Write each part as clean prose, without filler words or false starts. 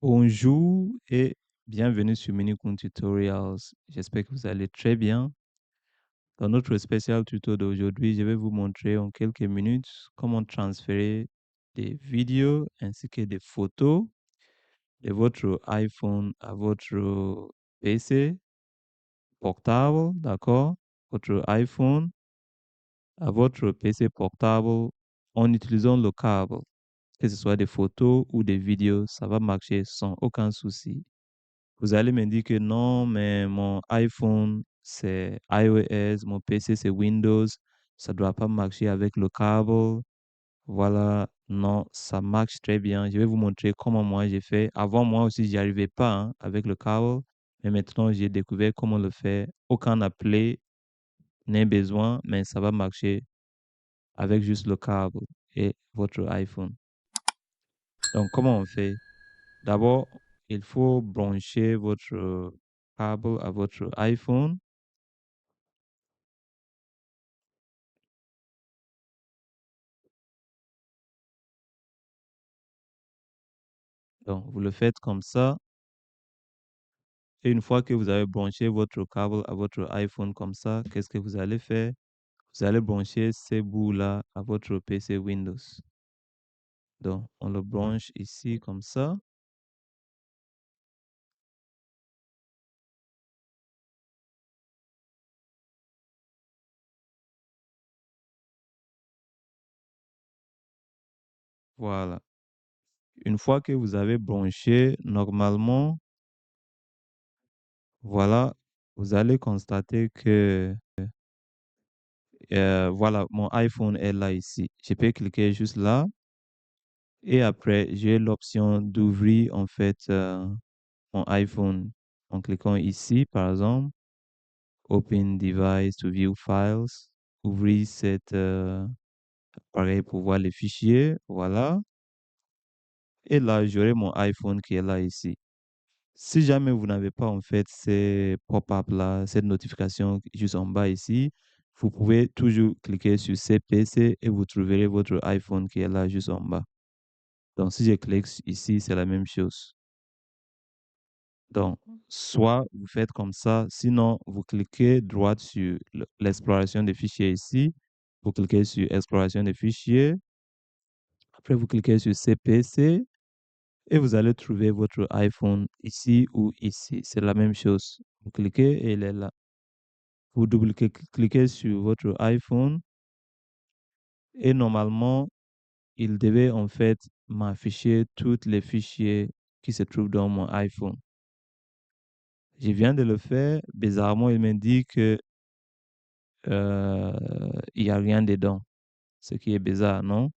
Bonjour et bienvenue sur Minikun Tutorials. J'espère que vous allez très bien. Dans notre spécial tuto d'aujourd'hui, je vais vous montrer en quelques minutes comment transférer des vidéos ainsi que des photos de votre iPhone à votre PC portable, d'accord? Votre iPhone à votre PC portable en utilisant le câble. Que ce soit des photos ou des vidéos, ça va marcher sans aucun souci. Vous allez me dire que non, mais mon iPhone, c'est iOS, mon PC, c'est Windows, ça ne doit pas marcher avec le câble. Voilà, non, ça marche très bien. Je vais vous montrer comment moi j'ai fait. Avant, moi aussi, j'y arrivais pas hein, avec le câble, mais maintenant, j'ai découvert comment le faire. Aucun appelé n'est besoin, mais ça va marcher avec juste le câble et votre iPhone. Donc, comment on fait? D'abord, il faut brancher votre câble à votre iPhone. Donc, vous le faites comme ça. Et une fois que vous avez branché votre câble à votre iPhone comme ça, qu'est-ce que vous allez faire? Vous allez brancher ces bouts-là à votre PC Windows. Donc, on le branche ici comme ça. Voilà. Une fois que vous avez branché, normalement, voilà, vous allez constater que, voilà, mon iPhone est là ici. Je peux cliquer juste là. Et après, j'ai l'option d'ouvrir, en fait, mon iPhone en cliquant ici, par exemple. Open device to view files. Ouvrir cet appareil pour voir les fichiers. Voilà. Et là, j'aurai mon iPhone qui est là ici. Si jamais vous n'avez pas en fait ces pop-up là, cette notification juste en bas ici, vous pouvez toujours cliquer sur CPC et vous trouverez votre iPhone qui est là juste en bas. Donc, si je clique ici, c'est la même chose. Donc, soit vous faites comme ça, sinon vous cliquez droit sur l'exploration des fichiers ici. Vous cliquez sur exploration des fichiers. Après, vous cliquez sur CPC et vous allez trouver votre iPhone ici ou ici. C'est la même chose. Vous cliquez et il est là. Vous double-cliquez sur votre iPhone et normalement, il devait en fait m'afficher tous les fichiers qui se trouvent dans mon iPhone. Je viens de le faire. Bizarrement, il me dit que il n'y a rien dedans, ce qui est bizarre, non?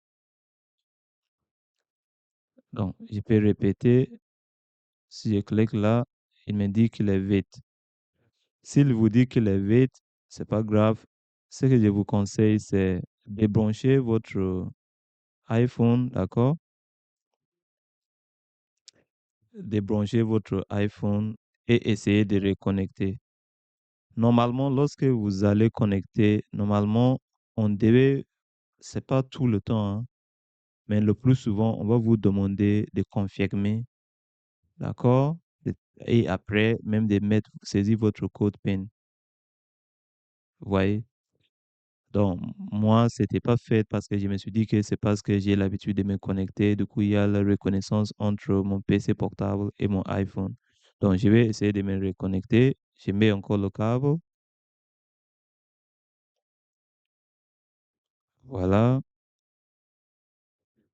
Donc, je peux répéter. Si je clique là, il me dit qu'il est vide. S'il vous dit qu'il est vide, c'est pas grave. Ce que je vous conseille, c'est débrancher votre iPhone, d'accord? Débrancher votre iPhone et essayer de reconnecter. Normalement, lorsque vous allez connecter, normalement, on devait, c'est pas tout le temps, hein, mais le plus souvent, on va vous demander de confirmer. D'accord? Et après, même de mettre, saisir votre code PIN. Vous voyez? Donc, moi, c'était pas fait parce que je me suis dit que c'est parce que j'ai l'habitude de me connecter. Du coup, il y a la reconnaissance entre mon PC portable et mon iPhone. Donc, je vais essayer de me reconnecter. Je mets encore le câble. Voilà.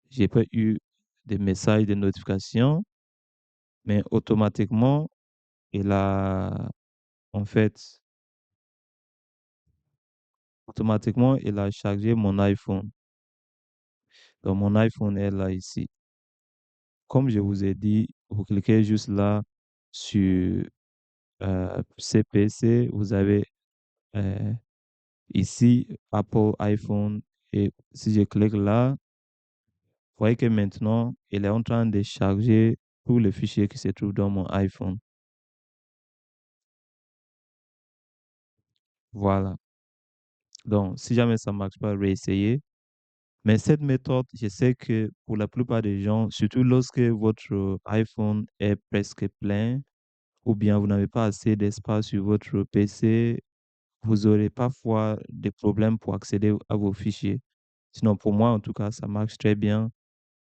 J'ai pas eu de message de notification, mais automatiquement, il a, en fait, automatiquement, il a chargé mon iPhone. Donc, mon iPhone est là ici. Comme je vous ai dit, vous cliquez juste là sur CPC. Vous avez euh, ici Apple iPhone. Et si je clique là, vous voyez que maintenant, il est en train de charger tous les fichiers qui se trouvent dans mon iPhone. Voilà. Donc, si jamais ça ne marche pas, réessayez. Mais cette méthode, je sais que pour la plupart des gens, surtout lorsque votre iPhone est presque plein ou bien vous n'avez pas assez d'espace sur votre PC, vous aurez parfois des problèmes pour accéder à vos fichiers. Sinon, pour moi, en tout cas, ça marche très bien.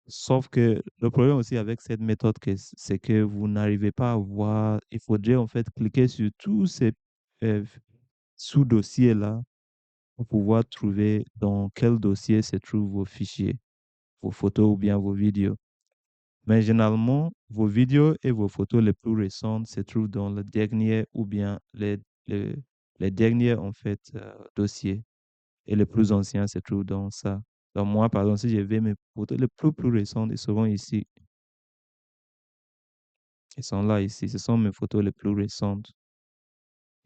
Sauf que le problème aussi avec cette méthode, c'est que vous n'arrivez pas à voir, il faudrait en fait cliquer sur tous ces euh, sous-dossiers-là pour pouvoir trouver dans quel dossier se trouvent vos fichiers, vos photos ou bien vos vidéos. Mais généralement, vos vidéos et vos photos les plus récentes se trouvent dans le dernier ou bien les, les derniers en fait dossiers et les plus anciens se trouvent dans ça. Donc moi, par exemple, si je vais mes photos les plus récentes, ils seront ici. Ils sont là ici. Ce sont mes photos les plus récentes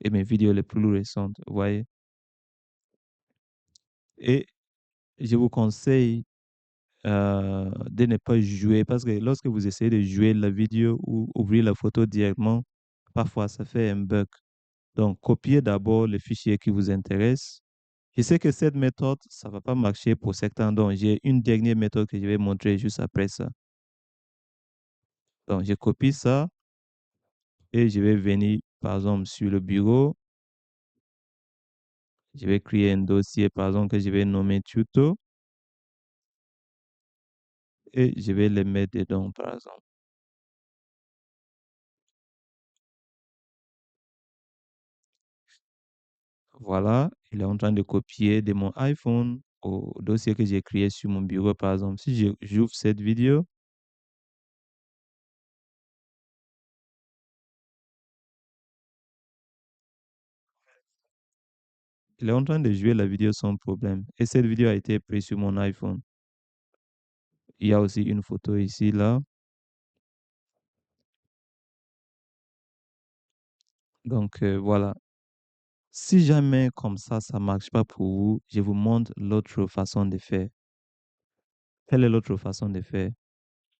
et mes vidéos les plus récentes, vous voyez. Et je vous conseille de ne pas jouer parce que lorsque vous essayez de jouer la vidéo ou ouvrir la photo directement, parfois ça fait un bug. Donc, copiez d'abord les fichiers qui vous intéressent. Je sais que cette méthode, ça ne va pas marcher pour certains, donc j'ai une dernière méthode que je vais montrer juste après ça. Donc, je copie ça et je vais venir, par exemple, sur le bureau. Je vais créer un dossier, par exemple, que je vais nommer tuto et je vais les mettre dedans, par exemple. Voilà, il est en train de copier de mon iPhone au dossier que j'ai créé sur mon bureau, par exemple. Si j'ouvre cette vidéo, il est en train de jouer la vidéo sans problème. Et cette vidéo a été prise sur mon iPhone. Il y a aussi une photo ici, là. Donc, voilà. Si jamais comme ça marche pas pour vous, je vous montre l'autre façon de faire. Quelle est l'autre façon de faire?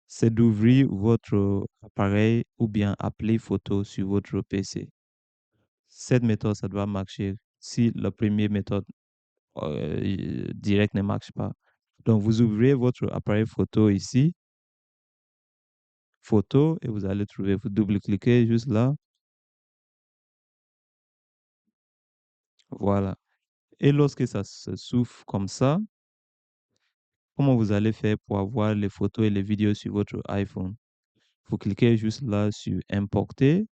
C'est d'ouvrir votre appareil ou bien appli photo sur votre PC. Cette méthode, ça doit marcher si la première méthode direct ne marche pas. Donc, vous ouvrez votre appareil photo ici, photo, et vous allez trouver, vous double-cliquez juste là. Voilà. Et lorsque ça se s'ouvre comme ça, comment vous allez faire pour avoir les photos et les vidéos sur votre iPhone? Vous cliquez juste là sur Importer.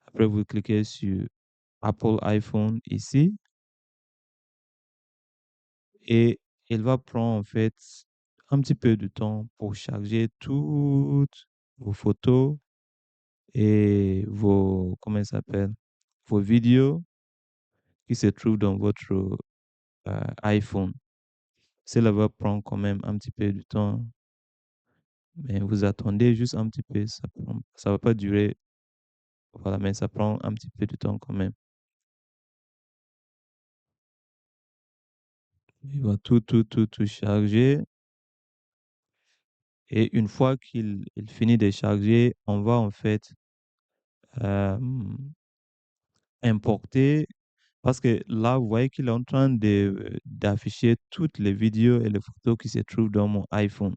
Après, vous cliquez sur Apple iPhone ici. Et il va prendre en fait un petit peu de temps pour charger toutes vos photos et vos, comment ça s'appelle, vos vidéos qui se trouvent dans votre iPhone. Cela va prendre quand même un petit peu de temps, mais vous attendez juste un petit peu, ça va pas durer, voilà, mais ça prend un petit peu de temps quand même. Il va tout charger et une fois qu'il finit de charger, on va en fait euh, importer parce que là, vous voyez qu'il est en train d'afficher toutes les vidéos et les photos qui se trouvent dans mon iPhone.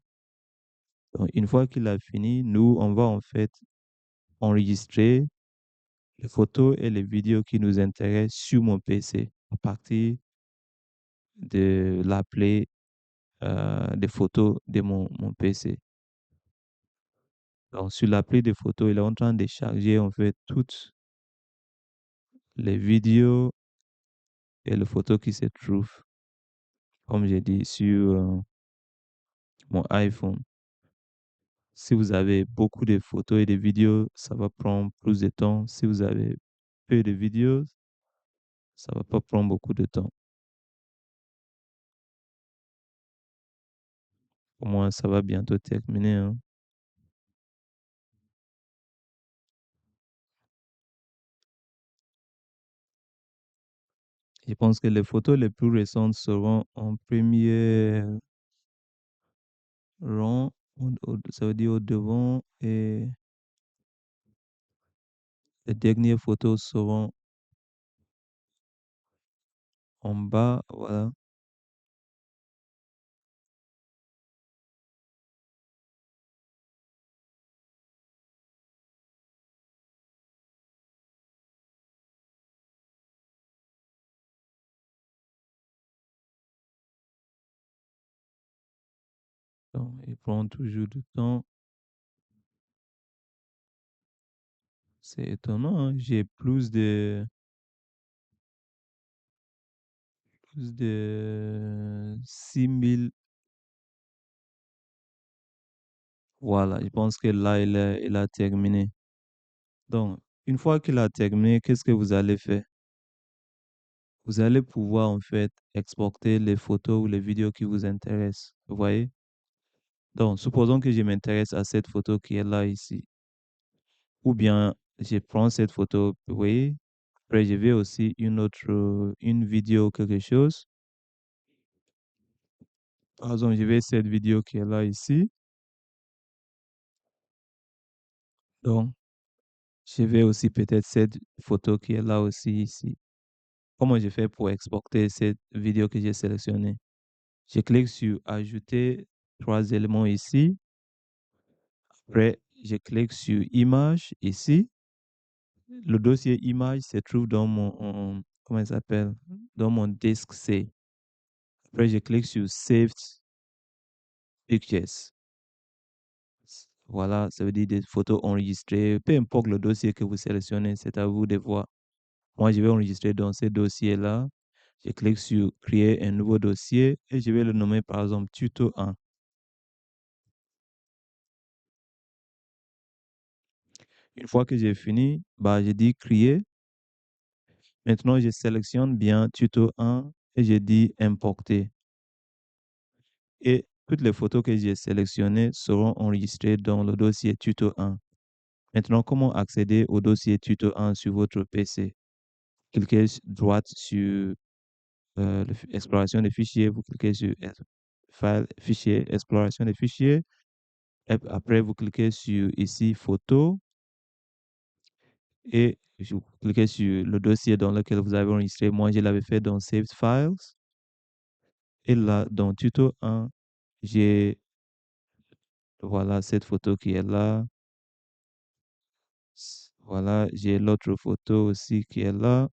Donc, une fois qu'il a fini, nous, on va en fait enregistrer les photos et les vidéos qui nous intéressent sur mon PC à partir de l'appli des photos de mon PC. Donc, sur l'appli des photos, il est en train de charger en fait toutes les vidéos et les photos qui se trouvent, comme j'ai dit, sur mon iPhone. Si vous avez beaucoup de photos et de vidéos, ça va prendre plus de temps. Si vous avez peu de vidéos, ça va pas prendre beaucoup de temps. Au moins, ça va bientôt terminer, hein. Je pense que les photos les plus récentes seront en premier rang, ça veut dire au devant, et les dernières photos seront en bas, voilà. Donc, il prend toujours du temps. C'est étonnant, hein. J'ai plus de 6000. Voilà, je pense que là, il a terminé. Donc, une fois qu'il a terminé, qu'est-ce que vous allez faire? Vous allez pouvoir en fait exporter les photos ou les vidéos qui vous intéressent. Vous voyez? Donc, supposons que je m'intéresse à cette photo qui est là ici. Ou bien, je prends cette photo, vous voyez? Après, je vais aussi une vidéo, quelque chose. Par exemple, je vais cette vidéo qui est là ici. Donc, je vais aussi peut-être cette photo qui est là aussi ici. Comment je fais pour exporter cette vidéo que j'ai sélectionnée? Je clique sur Ajouter trois éléments ici. Après, je clique sur Image ici. Le dossier image se trouve dans comment il s'appelle? Dans mon disk C. Après, je clique sur Saved Pictures. Voilà, ça veut dire des photos enregistrées. Peu importe le dossier que vous sélectionnez, c'est à vous de voir. Moi, je vais enregistrer dans ce dossier-là. Je clique sur Créer un nouveau dossier et je vais le nommer par exemple Tuto 1. Une fois que j'ai fini, bah, je dis Créer. Maintenant, je sélectionne bien Tuto 1 et je dis Importer. Et toutes les photos que j'ai sélectionnées seront enregistrées dans le dossier Tuto 1. Maintenant, comment accéder au dossier Tuto 1 sur votre PC? Cliquez droite sur exploration des fichiers, vous cliquez sur File, fichier, exploration des fichiers. Et après, vous cliquez sur ici, photo, et vous cliquez sur le dossier dans lequel vous avez enregistré. Moi, je l'avais fait dans Saved Files. Et là, dans Tuto 1, j'ai, voilà, cette photo qui est là. Voilà, j'ai l'autre photo aussi qui est là.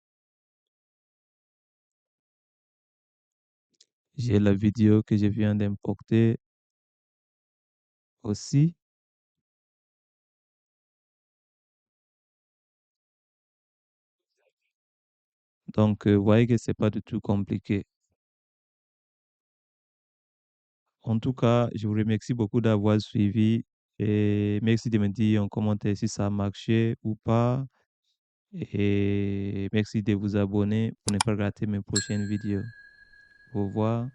J'ai la vidéo que je viens d'importer aussi. Donc, vous voyez que c'est pas du tout compliqué. En tout cas, je vous remercie beaucoup d'avoir suivi et merci de me dire en commentaire si ça a marché ou pas. Et merci de vous abonner pour ne pas rater mes prochaines vidéos. Au revoir.